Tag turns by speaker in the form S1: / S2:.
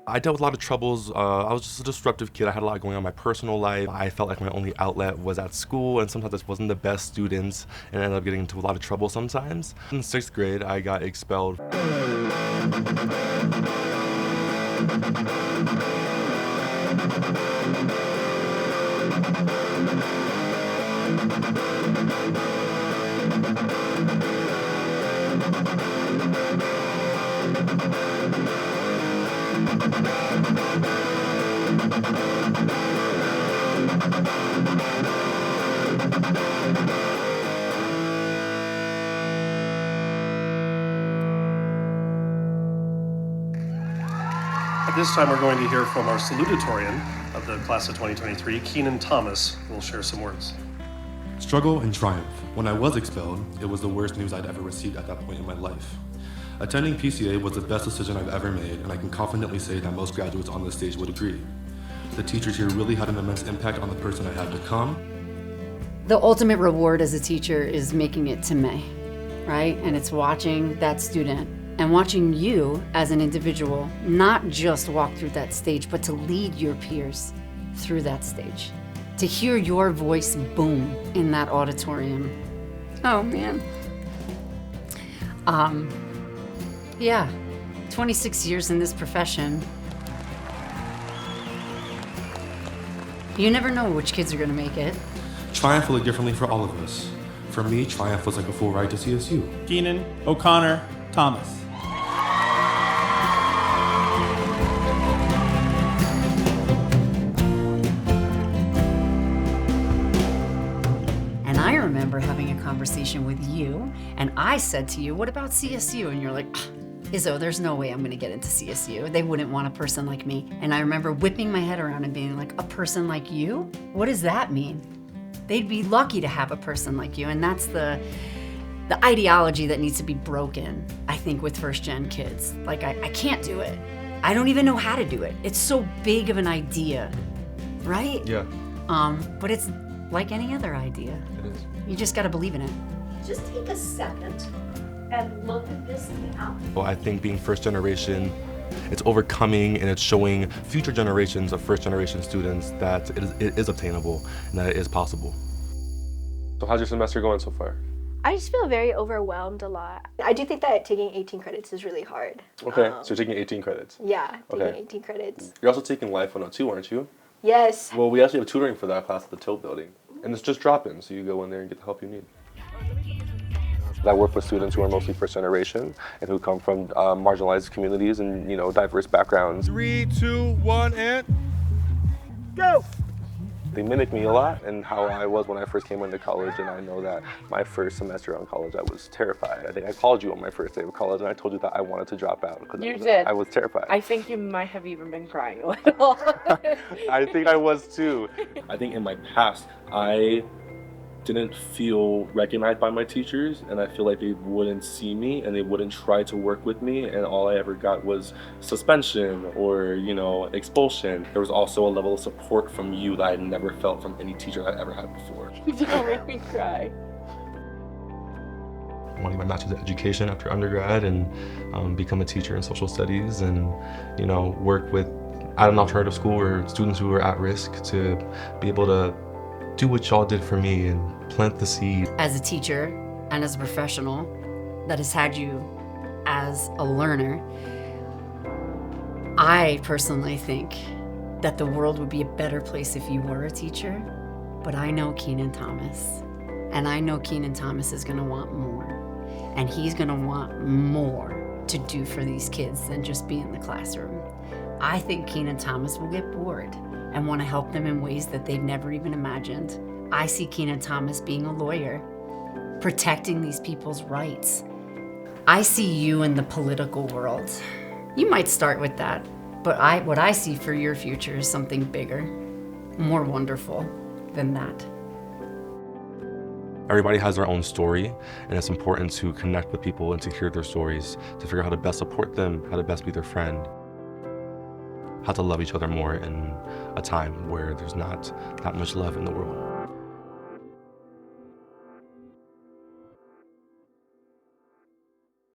S1: I dealt with a lot of troubles. I was just a disruptive kid. I had a lot going on in my personal life. I felt like my only outlet was at school, and sometimes I wasn't the best student and ended up getting into a lot of trouble sometimes. In sixth grade, I got expelled.
S2: At this time, we're going to hear from our salutatorian of the class of 2023, Kenan Thomas, who will share some words.
S3: Struggle and triumph. When I was expelled, it was the worst news I'd ever received at that point in my life. Attending PCA was the best decision I've ever made, and I can confidently say that most graduates on this stage would agree. The teachers here really had an immense impact on the person I had become.
S4: The ultimate reward as a teacher is making it to May, right? And it's watching that student and watching you as an individual not just walk through that stage, but to lead your peers through that stage. To hear your voice boom in that auditorium. Oh man. Yeah, 26 years in this profession. You never know which kids are gonna make it.
S3: Triumph will look differently for all of us. For me, triumph was like a full ride to CSU.
S5: Kenan O'Connor Thomas.
S4: And I remember having a conversation with you, and I said to you, what about CSU? And you're like, Izzo, there's no way I'm gonna get into CSU. They wouldn't want a person like me. And I remember whipping my head around and being like, a person like you? What does that mean? They'd be lucky to have a person like you. And that's the ideology that needs to be broken, I think, with first gen kids. Like, I can't do it. I don't even know how to do it. It's so big of an idea, right?
S1: Yeah.
S4: But it's like any other idea.
S1: It is.
S4: You just gotta believe in it.
S6: Just take a second and look at this now.
S1: Well, I think being first generation, it's overcoming and it's showing future generations of first generation students that it is obtainable and that it is possible. So how's your semester going so far?
S7: I just feel very overwhelmed a lot. I do think that taking 18 credits is really hard.
S1: Okay, so you're taking 18 credits.
S7: Yeah, taking
S1: Okay.
S7: 18 credits.
S1: You're also taking Life 102, aren't you?
S7: Yes.
S1: Well, we actually have tutoring for that class at the Till building. And it's just drop-in, so you go in there and get the help you need. I work with students who are mostly first generation and who come from marginalized communities and, diverse backgrounds.
S5: 3, 2, 1, and go!
S1: They mimic me a lot and how I was when I first came into college, and I know that my first semester on college, I was terrified. I think I called you on my first day of college and I told you that I wanted to drop out because I was terrified.
S8: I think you might have even been crying a little.
S1: I think I was too. I think in my past, I didn't feel recognized by my teachers, and I feel like they wouldn't see me and they wouldn't try to work with me, and all I ever got was suspension or expulsion. There was also a level of support from you that I never felt from any teacher I ever had before.
S8: You don't make me cry.
S1: I want to get my master's in education after undergrad and become a teacher in social studies and work with at an alternative school or students who are at risk to be able to do what y'all did for me and plant the seed.
S4: As a teacher and as a professional that has had you as a learner, I personally think that the world would be a better place if you were a teacher, but I know Kenan Thomas, and I know Kenan Thomas is gonna want more, and he's gonna want more to do for these kids than just be in the classroom. I think Kenan Thomas will get bored and want to help them in ways that they've never even imagined. I see Kenan Thomas being a lawyer, protecting these people's rights. I see you in the political world. You might start with that, But what I see for your future is something bigger, more wonderful than that.
S3: Everybody has their own story, and it's important to connect with people and to hear their stories, to figure out how to best support them, how to best be their friend, how to love each other more in a time where there's not that much love in the world.